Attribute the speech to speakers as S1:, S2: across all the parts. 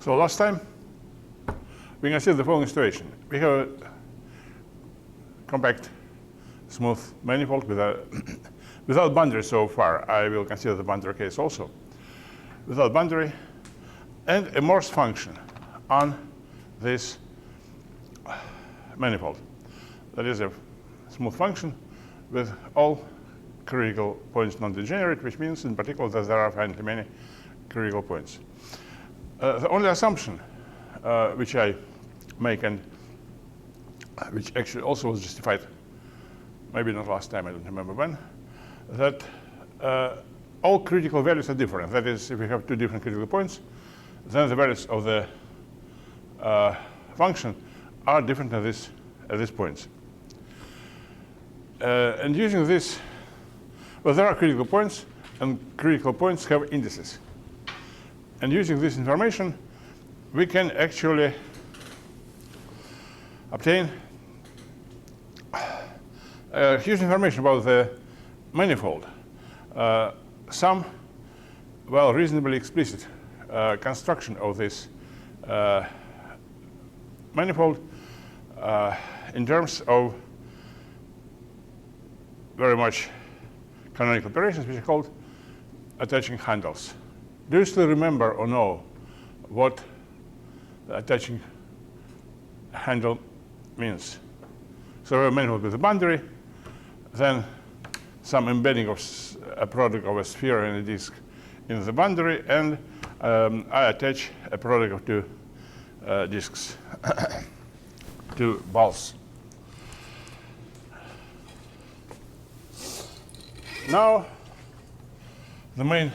S1: So last time we considered the following situation. We have a compact smooth manifold without boundary so far. I will consider the boundary case also. Without boundary and a Morse function on this manifold. That is a smooth function with all critical points non-degenerate, which means in particular that there are finitely many critical points. The only assumption which I make, and which actually also was justified, maybe not last time, I don't remember when, that all critical values are different. That is, if we have two different critical points, then the values of the function are different at these points. And using this, well, there are critical points, and critical points have indices. And using this information, we can actually obtain huge information about the manifold. Some, well, reasonably explicit construction of this manifold in terms of very much canonical operations, which are called attaching handles. Do you still remember or know what the attaching handle means? So we have a manifold with a boundary, then some embedding of a product of a sphere and a disk in the boundary, and I attach a product of two disks, two balls. Now, the main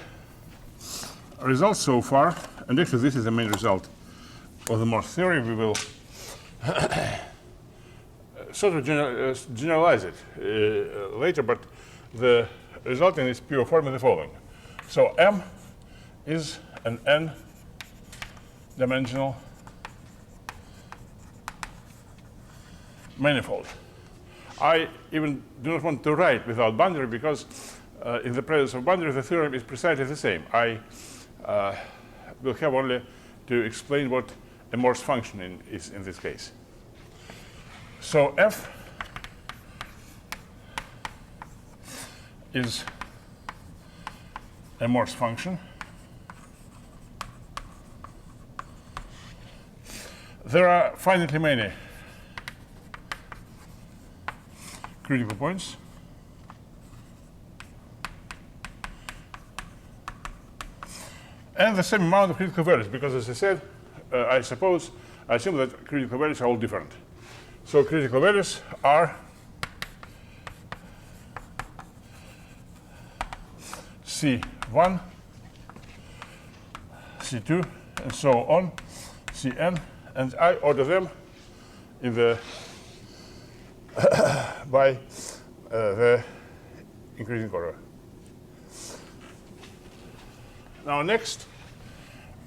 S1: result so far, and actually this is the main result of the Morse theory. We will sort of generalize it later, but the result in its pure form is the following. So M is an n-dimensional manifold. I even do not want to write without boundary because in the presence of boundary, the theorem is precisely the same. I will have only to explain what a Morse function is in this case. So F is a Morse function. There are finitely many critical points. And the same amount of critical values, because as I said, I assume that critical values are all different. So critical values are C1, C2, and so on, Cn, and I order them in the by the increasing order. Now next,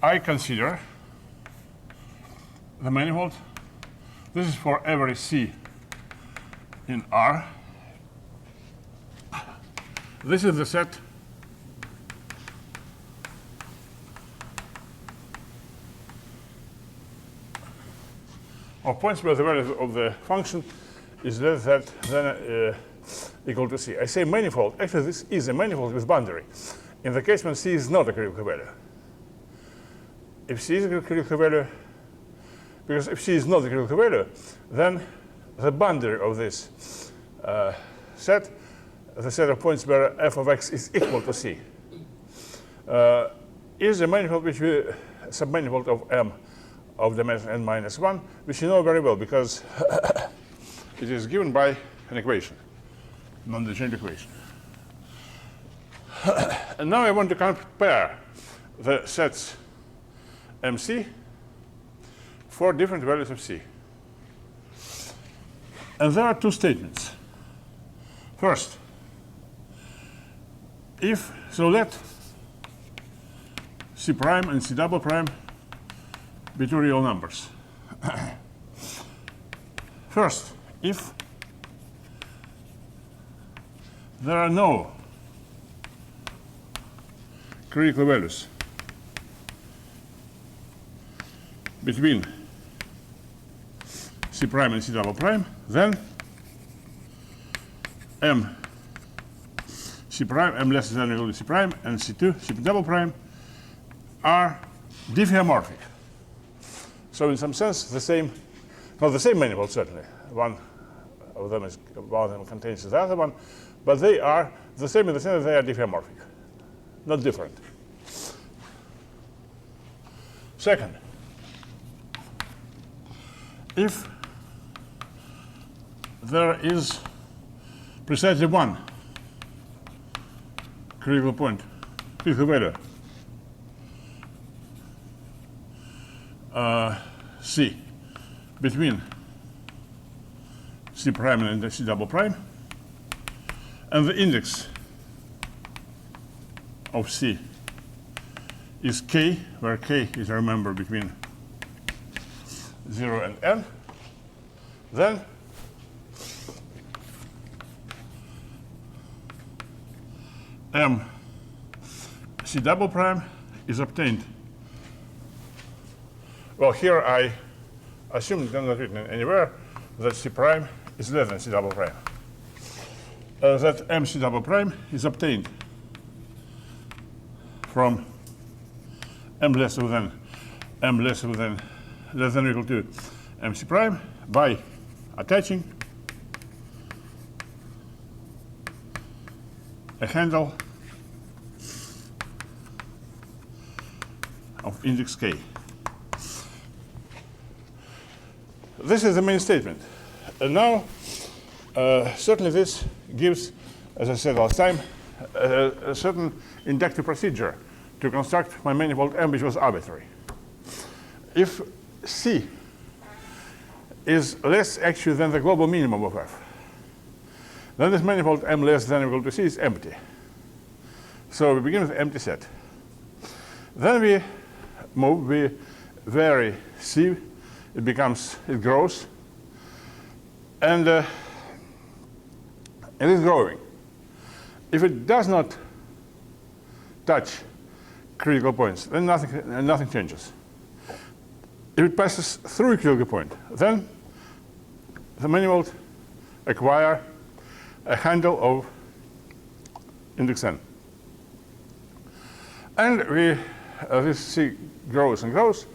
S1: I consider the manifold. This is for every C in R. This is the set of points where the value of the function is less than equal to C. I say manifold. Actually, this is a manifold with boundary. In the case when C is not a critical value. If C is a critical value, because if C is not a critical value, then the boundary of this set, the set of points where f of x is equal to C, is a manifold which we submanifold of M of dimension n minus 1, which you know very well because it is given by an equation, non-degenerate equation. And now I want to compare the sets MC for different values of C. And there are two statements. First, let C prime and C double prime be two real numbers. First, if there are no critical values between C prime and C double prime, then M C prime, M less than or equal to C prime, and C2, C double prime are diffeomorphic. So in some sense, the same, not the same manifold certainly. One of them contains the other one, but they are the same in the sense that they are diffeomorphic, not different. Second, if there is precisely one critical point, critical value, C between C prime and C double prime, and the index of C is K, where K is, remember, between 0 and N, then M C double prime is obtained. Well, here I assume it's not written anywhere that C prime is less than C double prime. That M C double prime is obtained from M less than less than or equal to M C prime by attaching a handle of index K. This is the main statement. And now, certainly this gives, as I said last time, a certain inductive procedure to construct my manifold M, which was arbitrary. If C is less actually than the global minimum of F, then this manifold M less than or equal to C is empty. So we begin with an empty set. Then we vary C, it grows, and it is growing. If it does not touch critical points, then nothing changes. If it passes through a critical point, then the manifold acquires a handle of index n. And this C grows and grows,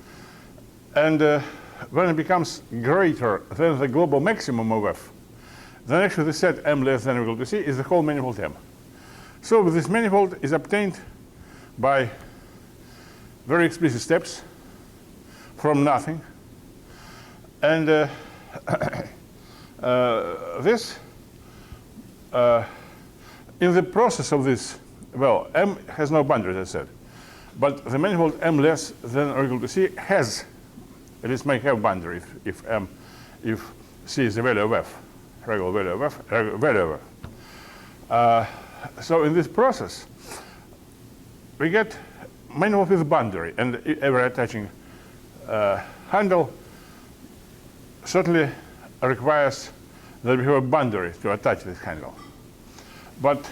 S1: and when it becomes greater than the global maximum of F, then actually the set M less than or equal to C is the whole manifold M. So this manifold is obtained by very explicit steps from nothing. And this, in the process of this, well, M has no boundary, as I said. But the manifold M less than or equal to C has, at least may have boundary if C is the value of F, regular value of F, value of F. So in this process, we get manifold with boundary, and every attaching handle certainly requires that we have a boundary to attach this handle. But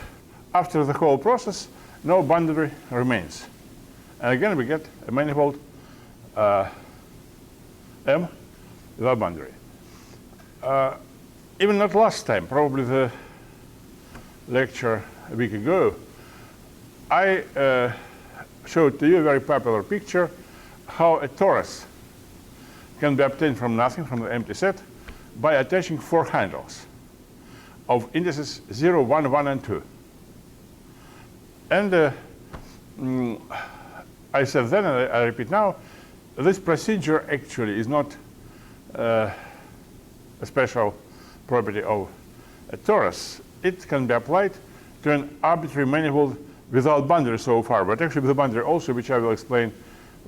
S1: after the whole process, no boundary remains. And again, we get a manifold M without boundary. Even not last time, probably the lecture a week ago, I showed to you a very popular picture how a torus can be obtained from nothing, from the empty set, by attaching 4 handles of indices 0, 1, 1, and 2. And I said then, and I repeat now, this procedure actually is not a special property of a torus. It can be applied to an arbitrary manifold without boundary so far, but actually with a boundary also, which I will explain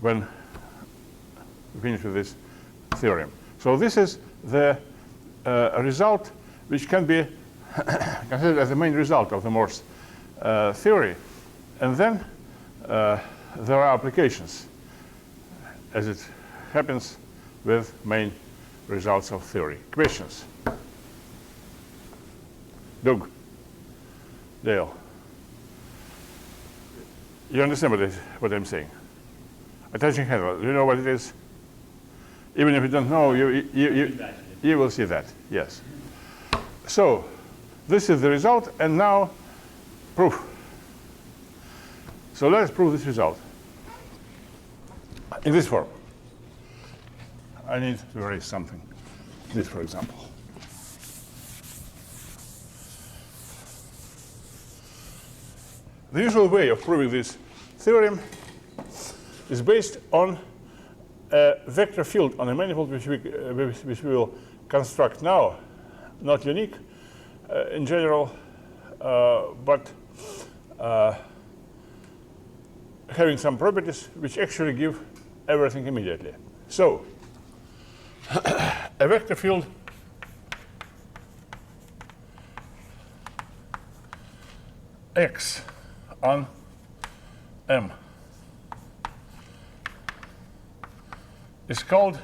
S1: when we finish with this theorem. So this is the result which can be considered as the main result of the Morse theory. And then there are applications, as it happens with main results of theory. Questions? Doug? Dale? You understand what I'm saying? Attaching handle, do you know what it is? Even if you don't know, you will see that, yes. So this is the result, and now proof. So let's prove this result in this form. I need to erase something. This, for example. The usual way of proving this theorem is based on a vector field on a manifold which we will construct now, not unique in general, but having some properties which actually give everything immediately. So, a vector field X on M is called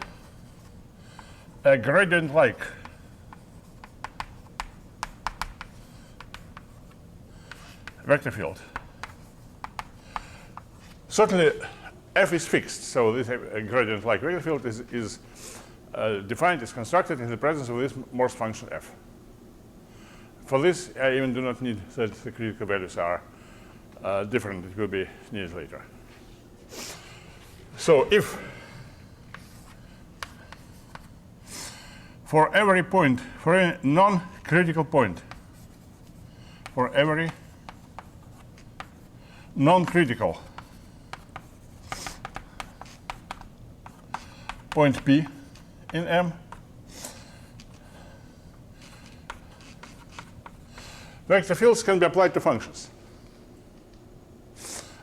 S1: a gradient-like vector field. Certainly, F is fixed, so this gradient-like vector field is defined, is constructed in the presence of this Morse function F. For this, I even do not need that the critical values are different. It will be needed later. So if for every point, for any non-critical point, for every non-critical point P in M, vector fields can be applied to functions.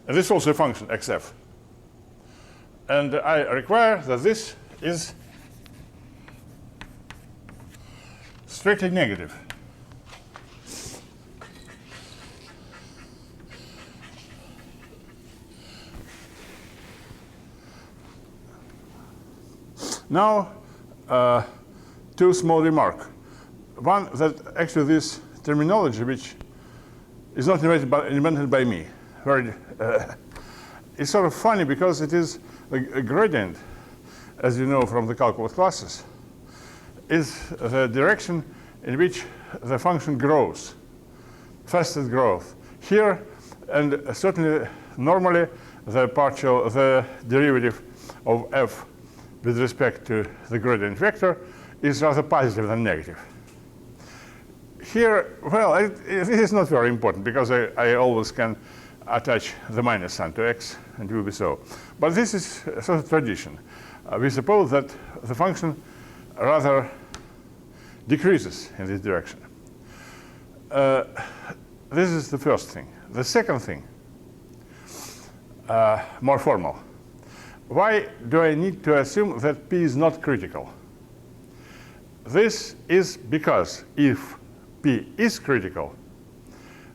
S1: And this is also a function, xf. And I require that this is strictly negative. Now, two small remarks. One, that actually this terminology, which is not invented by me, it's sort of funny because it is a gradient, as you know from the calculus classes, is the direction in which the function grows, fastest growth. Here, and certainly normally, the derivative of f with respect to the gradient vector is rather positive than negative. Here, well, it is not very important because I always can attach the minus sign to x and it will be so. But this is a sort of tradition. We suppose that the function rather decreases in this direction. This is the first thing. The second thing, more formal. Why do I need to assume that P is not critical? This is because if P is critical,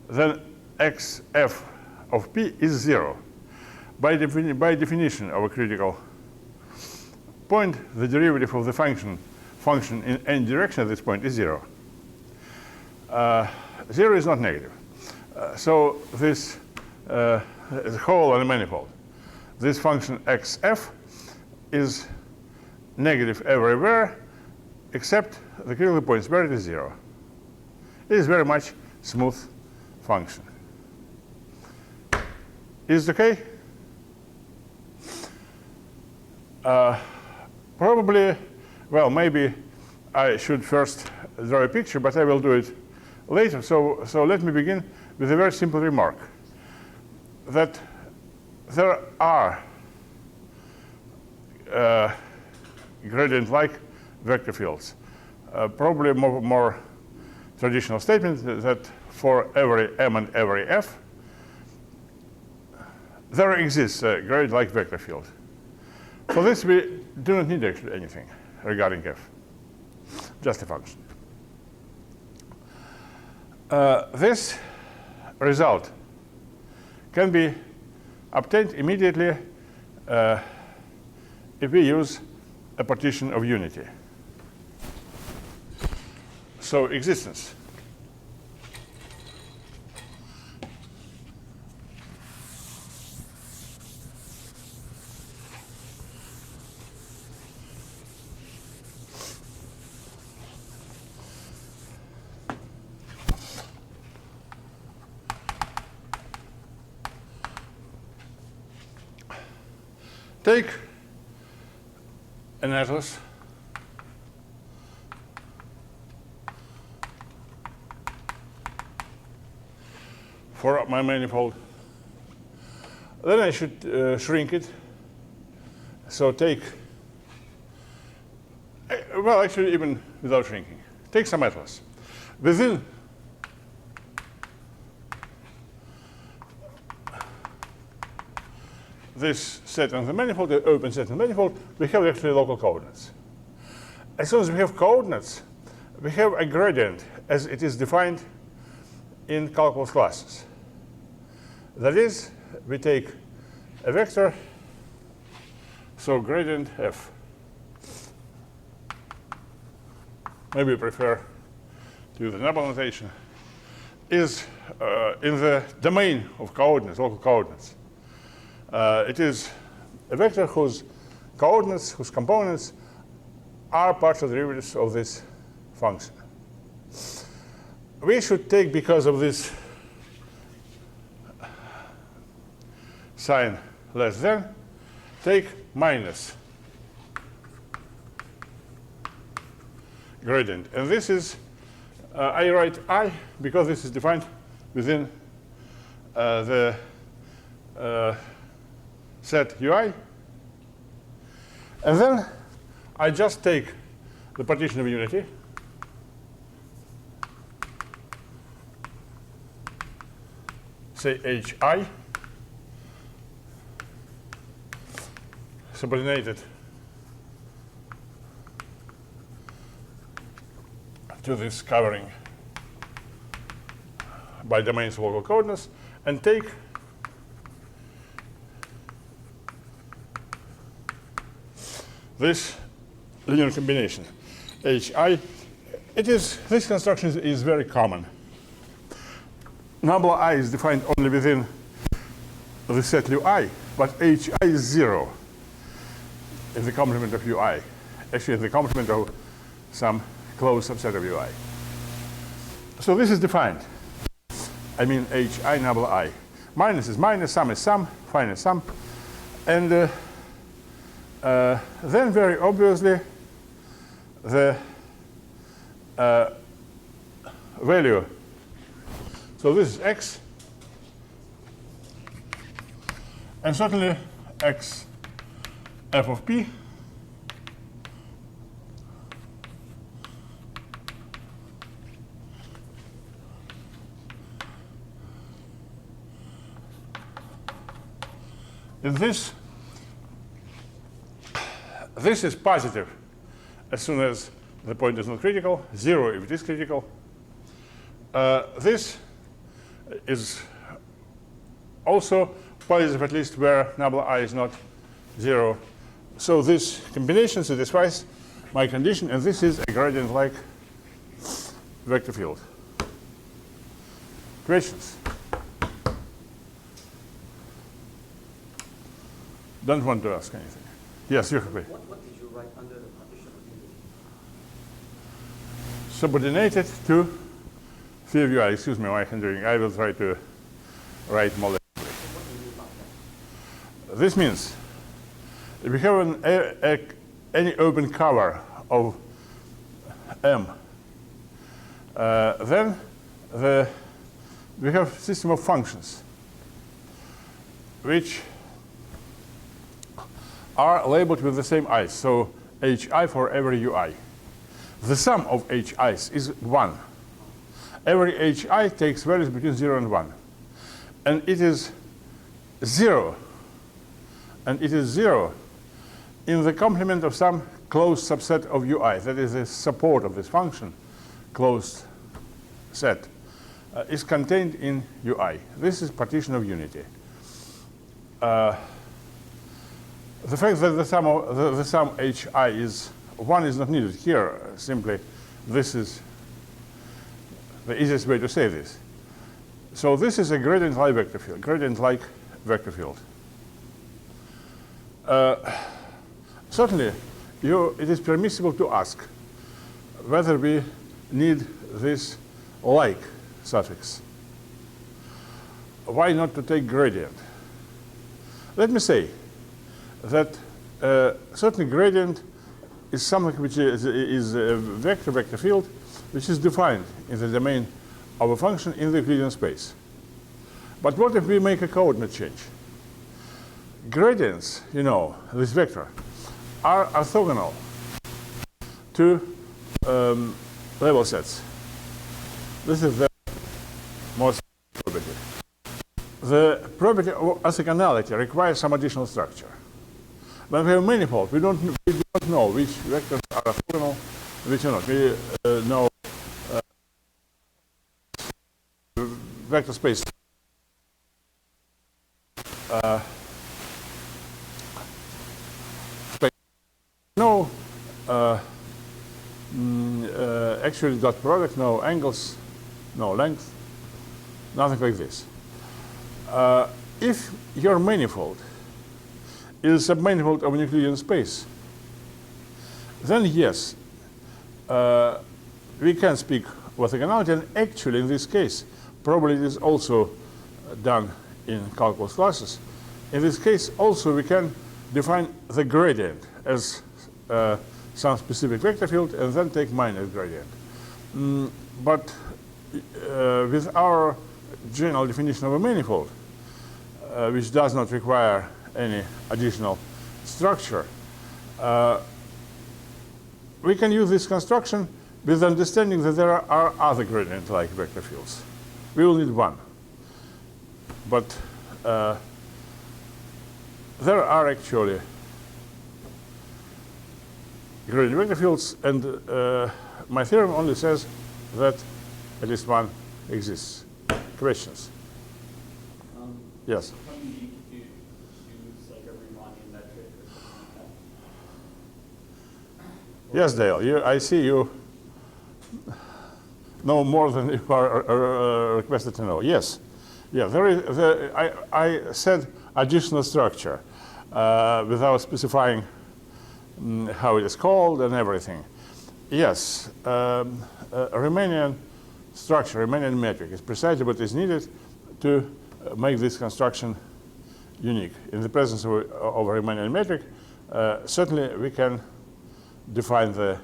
S1: then xf of P is 0. By definition of a critical point, the derivative of the function in any direction at this point is 0. 0 is not negative. So this is whole on a manifold. This function xf is negative everywhere except the critical points where it is 0. It is very much smooth function. Is it okay? Probably, well, maybe I should first draw a picture, but I will do it later. So let me begin with a very simple remark that there are gradient-like vector fields. Probably a more traditional statement that for every m and every f, there exists a gradient-like vector field. For this, we do not need actually anything regarding f, just a function. This result can be obtained immediately if we use a partition of unity. So existence. take an atlas for my manifold. Then I should shrink it. So take, well, actually even without shrinking, take some atlas. Within this set on the manifold, the open set on the manifold, we have actually local coordinates. As soon as we have coordinates, we have a gradient as it is defined in calculus classes. That is, we take a vector, so gradient f. Maybe we prefer to use the Nabla notation, is in the domain of coordinates, local coordinates. It is a vector whose coordinates, whose components are partial derivatives of this function. We should take, because of this sign less than, take minus gradient. And this is, I write I because this is defined within the set UI. And then I just take the partition of unity, say HI, subordinated to this covering by domains of local coordinates, and take this linear combination HI. This construction is very common. Nabla I is defined only within the set UI, but HI is 0 in the complement of UI. Actually, in the complement of some closed subset of UI. So this is defined. I mean HI Nabla I. Minus is minus, sum is sum, fine is sum. And then very obviously the value. So this is x, and certainly x f of p is this. This is positive as soon as the point is not critical, 0 if it is critical. This is also positive, at least where Nabla I is not 0. So this combination satisfies my condition, and this is a gradient-like vector field. Questions? Don't want to ask anything. Yes, you have.
S2: What did you write under the partition of unity?
S1: Subordinated to phi of UI. Excuse me, my handwriting. I will try to write more.
S2: What do you mean by that?
S1: This means if we have any open cover of M, then we have a system of functions which are labeled with the same i's. So HI for every UI. The sum of HI's is 1. Every HI takes values between 0 and 1. And it is 0. And it is 0 in the complement of some closed subset of UI. That is the support of this function, closed set, is contained in UI. This is partition of unity. The fact that the sum HI is 1 is not needed here. Simply, this is the easiest way to say this. So this is a gradient-like vector field. Gradient-like vector field. Certainly, it is permissible to ask whether we need this like suffix. Why not to take gradient? Let me say that certain gradient is something which is a vector field, which is defined in the domain of a function in the Euclidean space. But what if we make a coordinate change? Gradients, you know, this vector, are orthogonal to level sets. This is the most property. The property of orthogonality requires some additional structure. When we have manifold, we don't know which vectors are orthogonal, which are not. We know vector space. No actually dot product, no angles, no length, nothing like this. If your manifold is a submanifold of an Euclidean space, then yes, we can speak orthogonality, and actually in this case, probably it is also done in calculus classes. In this case, also we can define the gradient as some specific vector field and then take minus gradient. But with our general definition of a manifold, which does not require any additional structure, we can use this construction with understanding that there are other gradient-like vector fields. We will need one. But there are actually gradient vector fields, and my theorem only says that at least one exists. Questions? Yes?
S3: How do you need to choose like a Riemannian metric or something like that?
S1: Yes, Dale, I see you know more than you are requested to know. Yes. Yeah, I said additional structure without specifying how it is called and everything. Yes, a Riemannian structure, Riemannian metric is precisely what is needed to make this construction unique. In the presence of a Riemannian metric, certainly we can define the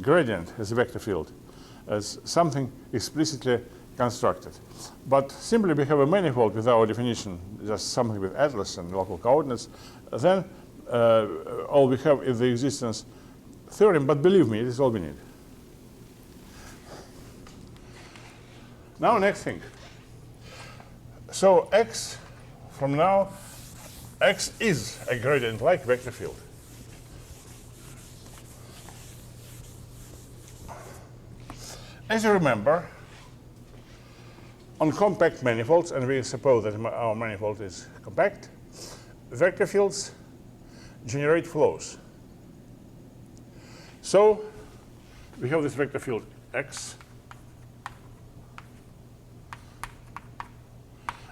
S1: gradient as a vector field as something explicitly constructed. But simply we have a manifold with our definition, just something with atlas and local coordinates, then all we have is the existence theorem, but believe me, it is all we need. Now next thing. So x, from now, x is a gradient-like vector field. As you remember, on compact manifolds, and we suppose that our manifold is compact, vector fields generate flows. So we have this vector field x,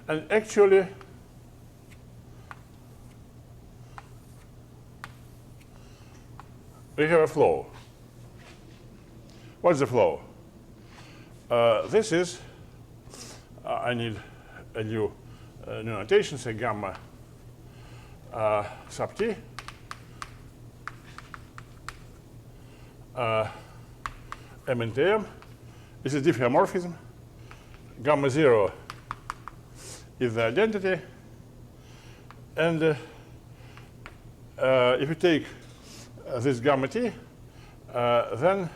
S1: and actually we have a flow. What's the flow? This is, I need a new notation, say gamma sub t. M into M is a diffeomorphism. Gamma 0 is the identity. And if you take this gamma t, then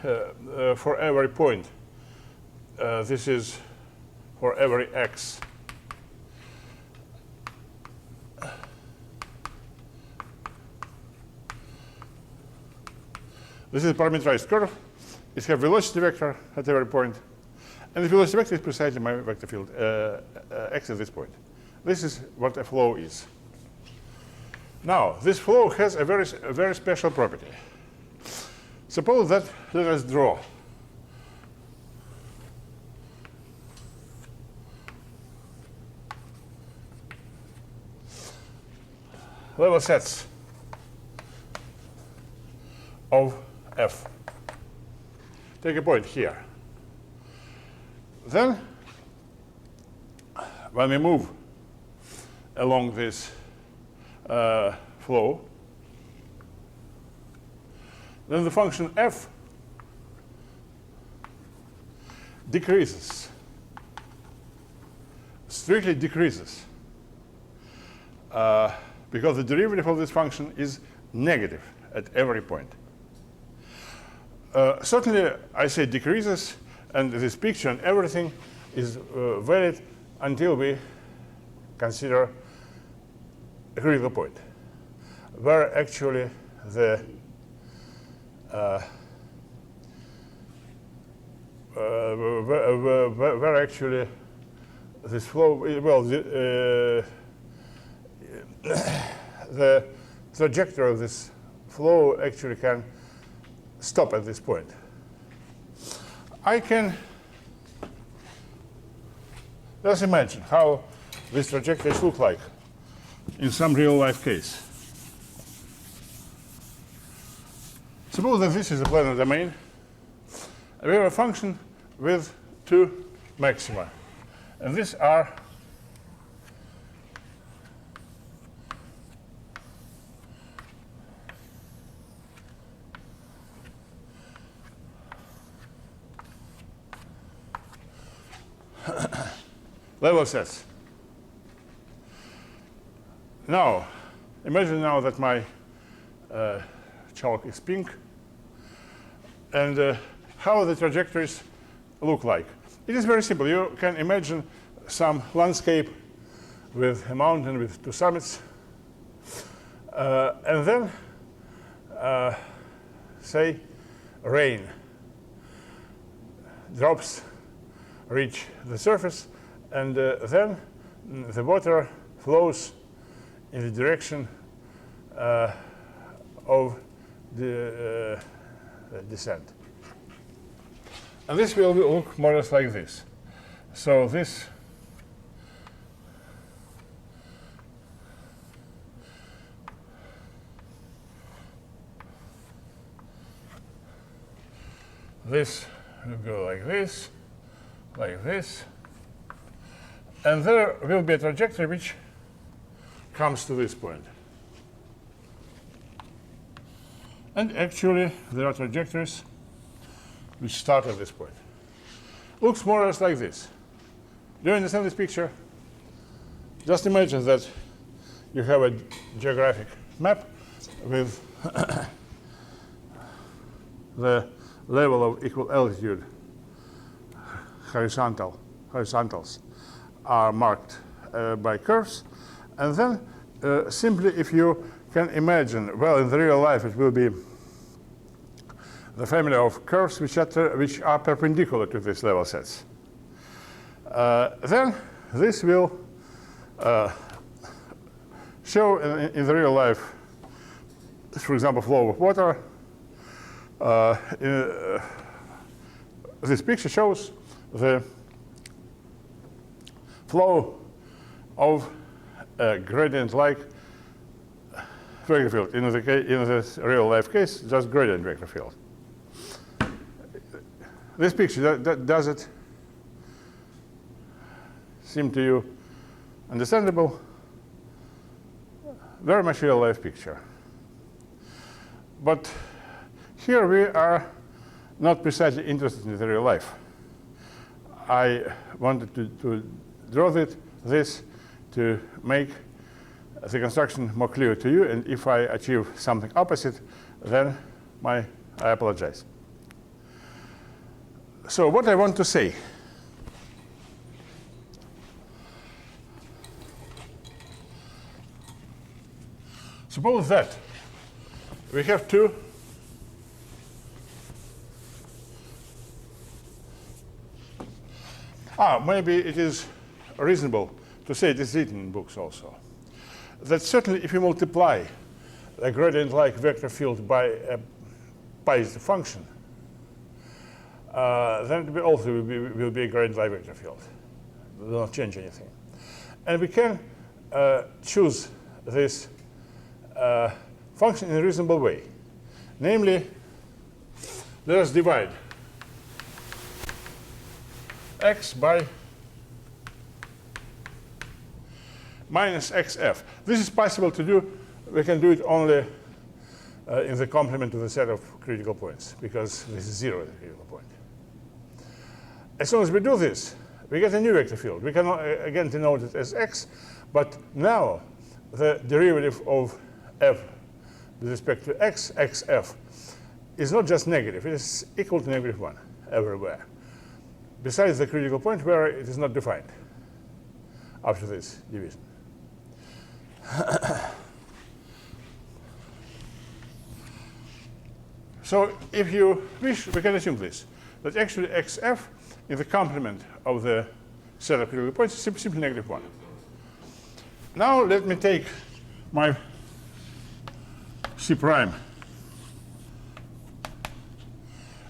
S1: for every point, this is for every x. This is a parameterized curve. It has velocity vector at every point. And the velocity vector is precisely my vector field x at this point. This is what a flow is. Now, this flow has a very special property. Suppose that, let us draw level sets of f. Take a point here. Then, when we move along this flow, then the function f decreases, strictly decreases, because the derivative of this function is negative at every point. Certainly, I say decreases, and this picture and everything is valid until we consider a critical point, where actually the where actually this flow, well, the trajectory of this flow actually can stop at this point. I can just imagine how these trajectories look like in some real-life case. Suppose that this is a planar domain. We have a function with two maxima, and these are level sets. Now, imagine now that my chalk is pink, and how the trajectories look like. It is very simple. You can imagine some landscape with a mountain with two summits, and then, say, rain drops reach the surface, and then the water flows in the direction of the descent. And this will look more or less like this. So this will go like this, and there will be a trajectory which comes to this point. And actually, there are trajectories which start at this point. Looks more or less like this. Do you understand this picture? Just imagine that you have a geographic map with the level of equal altitude horizontals are marked by curves, and then simply if you can imagine, well, in the real life it will be the family of curves which are perpendicular to these level sets. Then this will show in the real life, for example, flow of water. This picture shows the flow of a gradient-like vector field. In this real-life case, just gradient vector field. This picture, does it seem to you understandable? Very much real-life picture. But here we are not precisely interested in the real life. I wanted to draw this to make the construction more clear to you, and if I achieve something opposite, then I apologize. So what I want to say, suppose that we have two maybe it is reasonable to say, it is written in books also, that certainly if you multiply a gradient-like vector field by a positive function, then it also will be a gradient-like vector field. It will not change anything. And we can choose this function in a reasonable way. Namely, let us divide x by minus xf. This is possible to do. We can do it only in the complement of the set of critical points, because this is 0 at the critical point. As soon as we do this, we get a new vector field. We can again denote it as x, but now the derivative of f with respect to x, xf, is not just negative. It is equal to -1 everywhere, besides the critical point where it is not defined after this division. So if you wish, we can assume this, that actually xf in the complement of the set of critical points is simply -1. Now let me take my C prime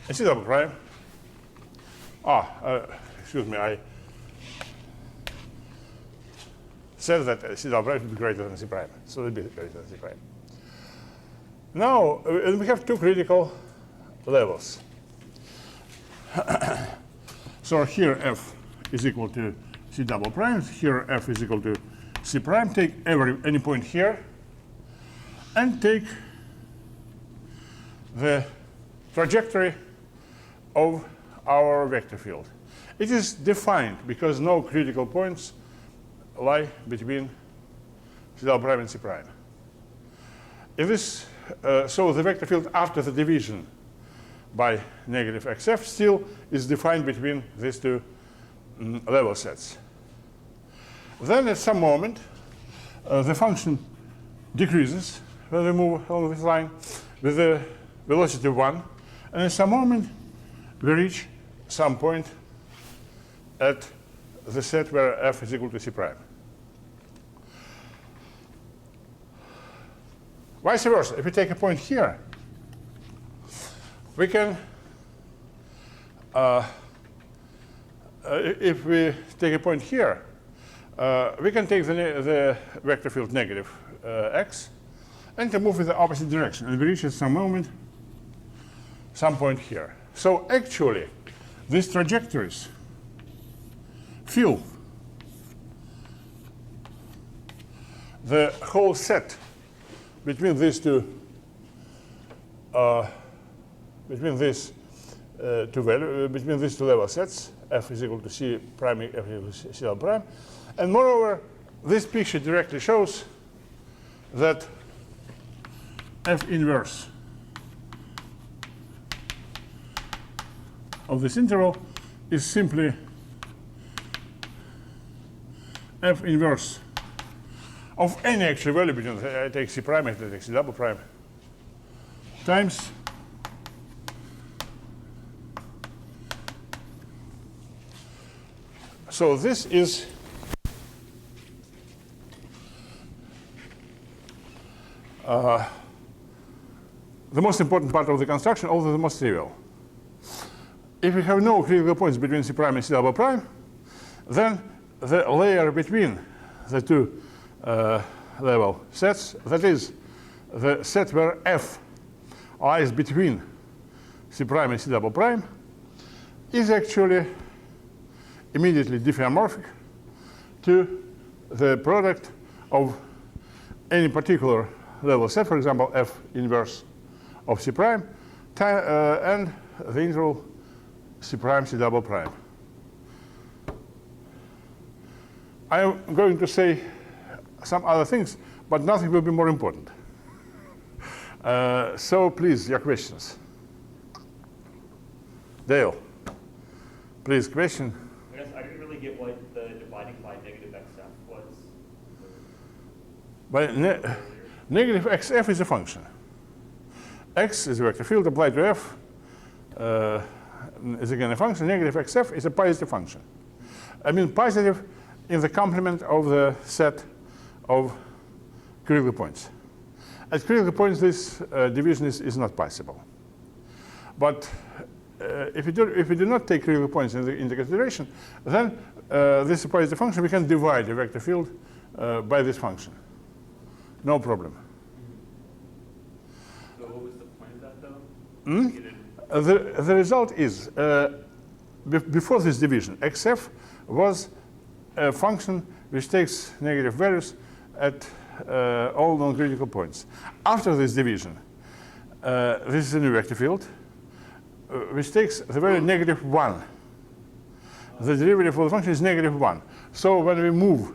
S1: and C double prime. Excuse me, I said that C double prime should be greater than C prime, so it will be greater than C prime. Now we have two critical levels. So here f is equal to C double prime, here f is equal to C prime. Take any point here and take the trajectory of our vector field. It is defined because no critical points lie between C double prime and C prime. If this, so the vector field after the division by negative xf still is defined between these two level sets. Then at some moment, the function decreases when we move along this line with the velocity 1, and at some moment we reach some point at the set where f is equal to C prime. Vice versa, if we take a point here, we can, if we take a point here, we can take the vector field negative x and to move in the opposite direction, and we reach at some moment some point here. So actually, these trajectories fill the whole set between these two between these two level sets, f is equal to C prime, f is equal to C double prime, and moreover, this picture directly shows that f inverse of this interval is simply f inverse of any actual value between, I take C prime, I take C double prime, times so this is the most important part of the construction, although the most trivial. If we have no critical points between C prime and C double prime, then the layer between the two level sets, that is, the set where f lies between C prime and C double prime, is actually immediately diffeomorphic to the product of any particular level set, for example, f inverse of C prime, and the interval C prime, C double prime. I am going to say some other things, but nothing will be more important. So please, your questions. Dale, please, question.
S3: I guess I didn't really get what the dividing by negative xf was.
S1: But negative xf is a function. X is a vector field applied to f is again a function. Negative xf is a positive function. I mean positive in the complement of the set of critical points. At critical points, this division is not possible. But if we do not take critical points into consideration, then this is a positive function. We can divide the vector field by this function. No problem.
S3: So what was the point of that, though?
S1: The result is, before this division, xf was a function which takes negative values at all non-critical points. After this division, this is a new vector field, which takes the value -1. The derivative of the function is -1. So when we move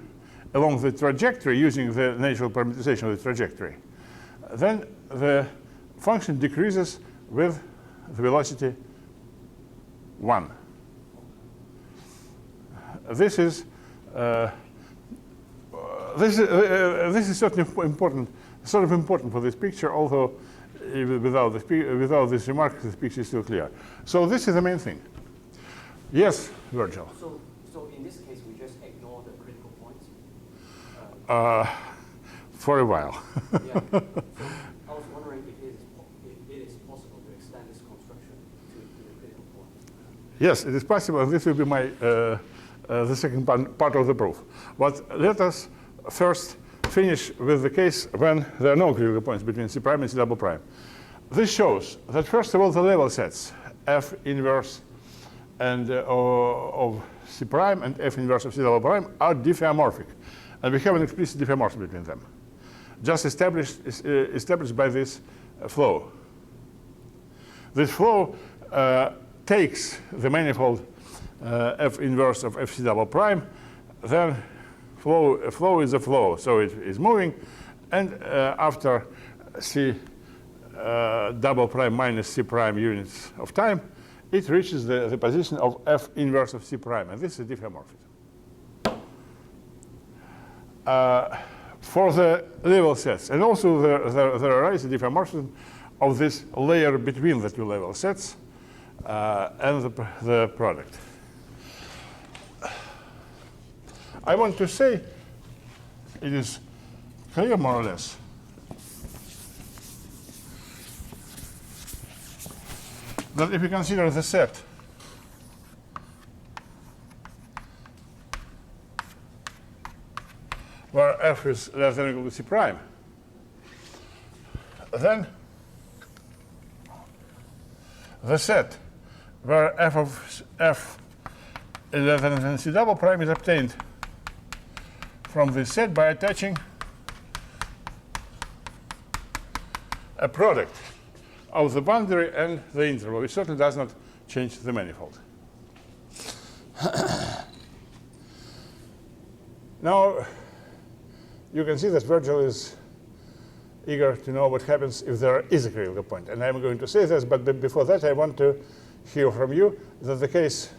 S1: along the trajectory using the natural parameterization of the trajectory, then the function decreases with the velocity 1. This is certainly important, sort of important for this picture, although without this remark, this picture is still clear. So this is the main thing. Yes, Virgil.
S2: So in this case, we just ignore the critical points?
S1: For a while.
S2: Yeah. So I was wondering if it is possible to extend this construction to the critical point.
S1: Yes, it is possible, and this will be my the second part of the proof. But let us first finish with the case when there are no critical points between C prime and C double prime. This shows that first of all the level sets F inverse and of C prime and F inverse of C double prime are diffeomorphic, and we have an explicit diffeomorphism between them, just established by this flow. This flow takes the manifold F inverse of F C double prime, then flow is a flow, so it is moving, and after C double prime minus C prime units of time, it reaches the position of F inverse of C prime, and this is diffeomorphism. For the level sets, and also there arises a diffeomorphism of this layer between the two level sets and the product. I want to say it is clear more or less that if we consider the set where F is less than or equal to C prime, then the set where F of F is less than C double prime is obtained from this set by attaching a product of the boundary and the interval, which certainly does not change the manifold. Now, you can see that Virgil is eager to know what happens if there is a critical point. And I'm going to say this, but before that, I want to hear from you that the case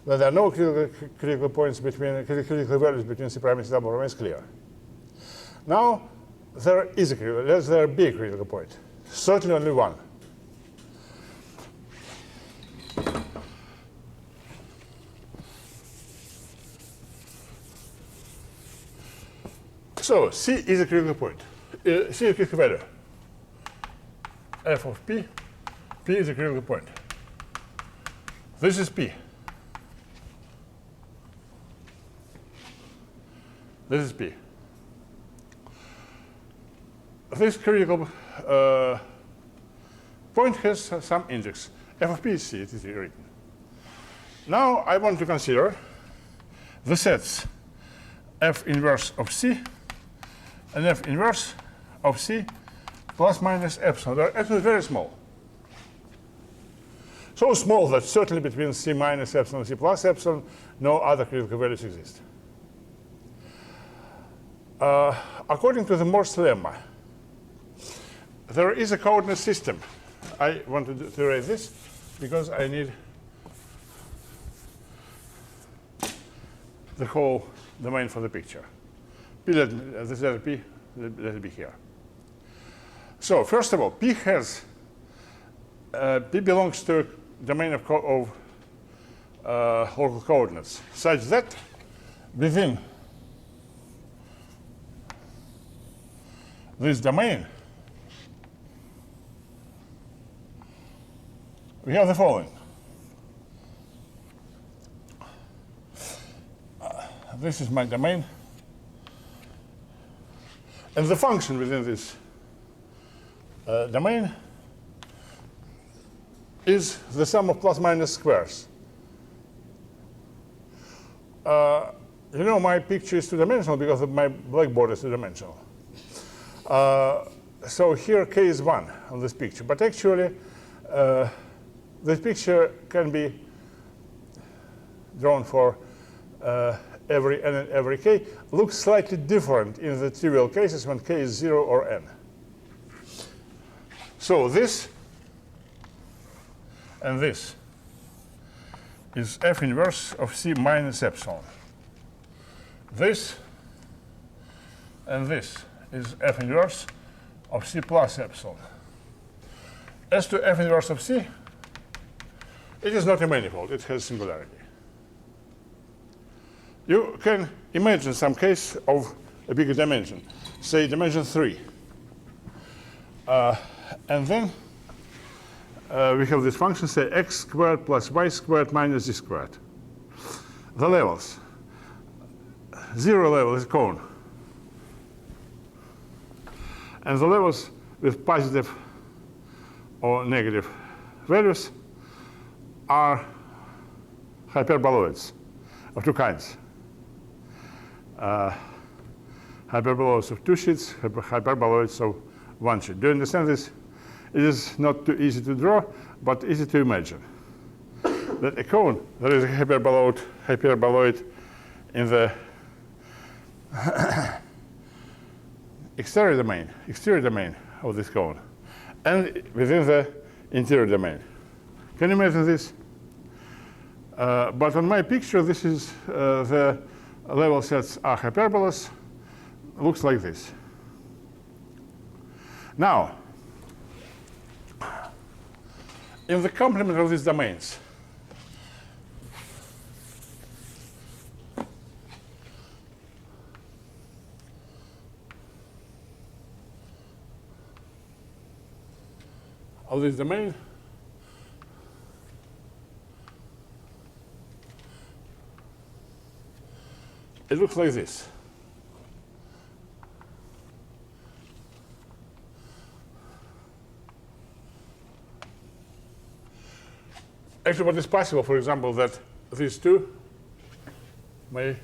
S1: that there are no critical points between critical values between C prime and C double prime is clear. Now, there is a critical, let there be a critical point. Certainly only one. So C is a critical point. C is a critical value. F of P is a critical point. This is P. This is P. This critical point has some index. F of P is C, it is written. Now I want to consider the sets F inverse of C and F inverse of C plus minus epsilon. They're actually very small. So small that certainly between C minus epsilon and C plus epsilon, no other critical values exist. According to the Morse lemma, there is a coordinate system. I want to erase this because I need the whole domain for the picture. This letter P, let it be here. So first of all, P belongs to a domain of local coordinates, such that within this domain we have the following. This is my domain, and the function within this domain is the sum of plus minus squares. you know, my picture is two-dimensional because of my blackboard is two-dimensional. So here k is 1 on this picture, but actually this picture can be drawn for every n and every k. Looks slightly different in the trivial cases when k is 0 or n. So this and this is f inverse of c minus epsilon. This and this is f inverse of c plus epsilon. As to f inverse of c, it is not a manifold, it has singularity. You can imagine some case of a bigger dimension, say dimension 3. And then we have this function, say x squared plus y squared minus z squared. The levels. 0 level is cone. And the levels with positive or negative values are hyperboloids of two kinds. Hyperboloids of two sheets, hyperboloids of one sheet. Do you understand this? It is not too easy to draw, but easy to imagine. That a cone, there is a hyperboloid in the exterior domain of this cone, and within the interior domain. Can you imagine this? But on my picture, this is the level sets are hyperbolas. Looks like this. Now, in the complement of these domains, of this domain, it looks like this. Actually, what is possible, for example, that these two may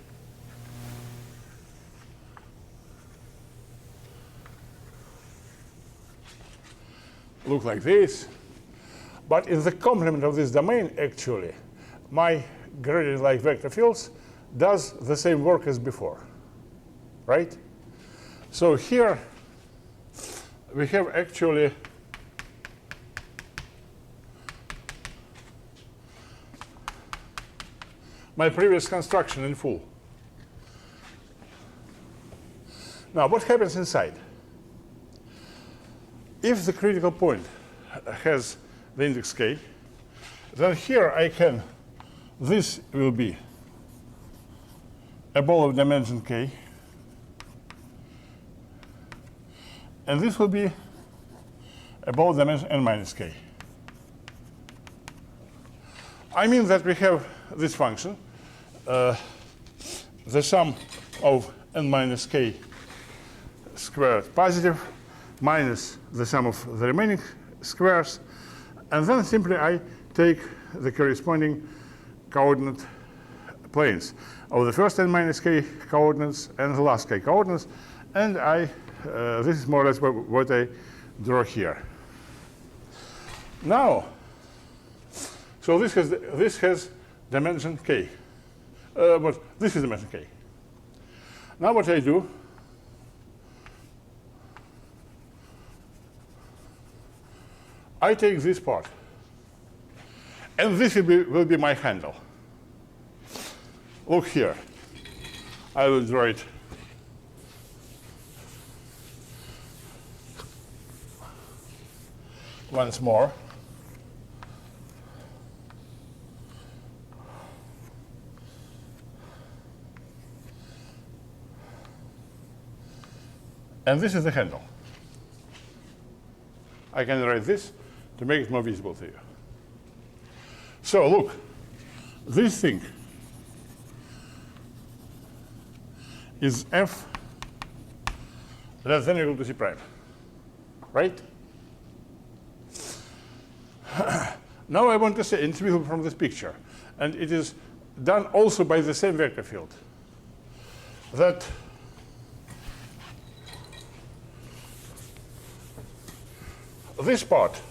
S1: look like this, but in the complement of this domain, actually, my gradient-like vector fields does the same work as before, right? So here we have actually my previous construction in full. Now, what happens inside? If the critical point has the index k, then here I can, this will be a ball of dimension k, and this will be a ball of dimension n minus k. I mean that we have this function, the sum of n minus k squared positive minus the sum of the remaining squares, and then simply I take the corresponding coordinate planes of the first n minus k coordinates and the last k coordinates, and this is more or less what I draw here. Now, so this has dimension k, but this is dimension k. Now what I do, I take this part, and this will be my handle. Look here. I will draw it once more. And this is the handle. I can write this to make it more visible to you. So look, this thing is f less than or equal to c prime, right? Now I want to say, it's visible from this picture, and it is done also by the same vector field. that this part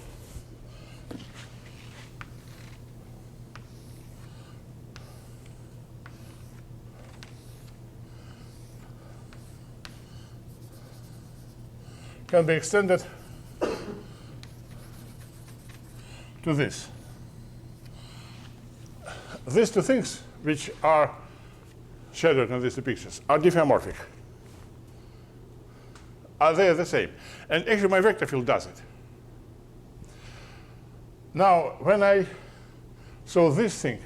S1: can be extended to this. These two things, which are shadowed in these two pictures, are diffeomorphic. Are they the same? And actually my vector field does it. Now, so this thing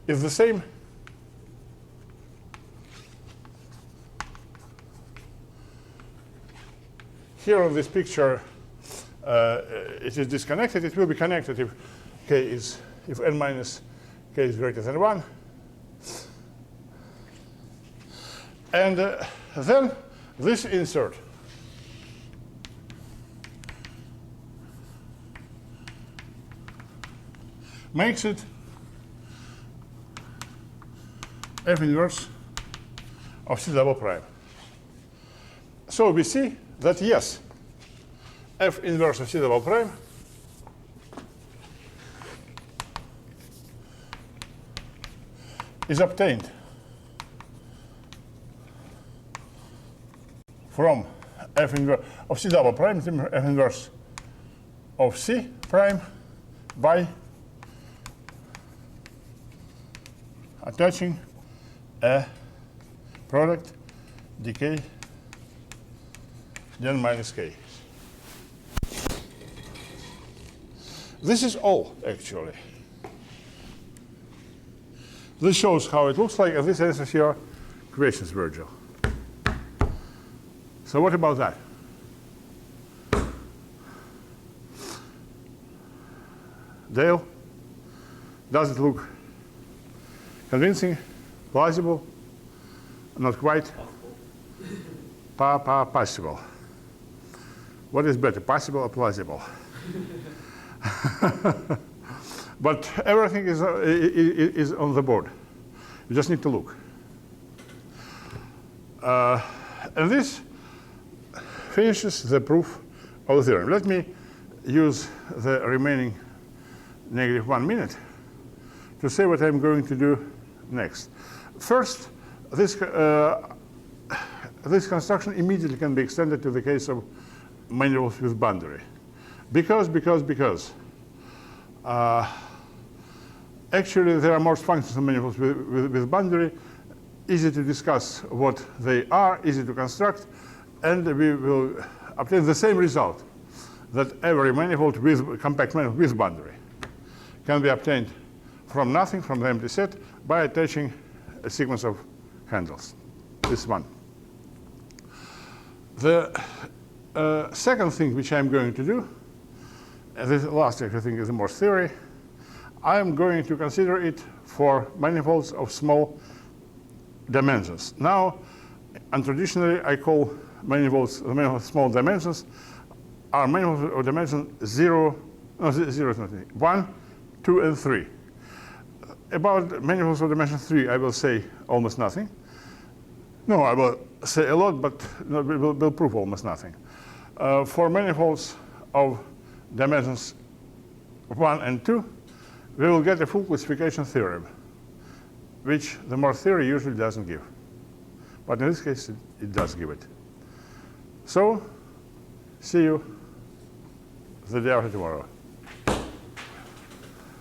S1: is the same here on this picture. It is disconnected. It will be connected if n minus k is greater than 1. And then this insert makes it F inverse of C double prime. So we see that yes, F inverse of C double prime is obtained from F inverse of C double prime, F inverse of C prime by attaching a product dk then minus k. This is all, actually. This shows how it looks like, and this answers your questions, Virgil. So what about that? Dale, does it look convincing, plausible, not quite? Possible. What is better, possible or plausible? But everything is on the board. You just need to look. And this finishes the proof of the theorem. Let me use the remaining -1 minute to say what I'm going to do next. First, this construction immediately can be extended to the case of manifolds with boundary. Because actually there are more functions of manifolds with boundary, easy to discuss what they are, easy to construct, and we will obtain the same result that every manifold compact manifold with boundary can be obtained from nothing, from the empty set, by attaching a sequence of handles. This one. The second thing which I'm going to do, and this last actually thing is more theory, I'm going to consider it for manifolds of small dimensions. Now, and traditionally I call manifolds of small dimensions are manifolds of dimension 0, no, 0 is not 1, 2, and 3. About manifolds of dimension 3, I will say almost nothing. No, I will say a lot, but will prove almost nothing. For manifolds of dimensions 1 and 2, we will get a full classification theorem, which the more theory usually doesn't give. But in this case, it does give it. So, see you the day after tomorrow.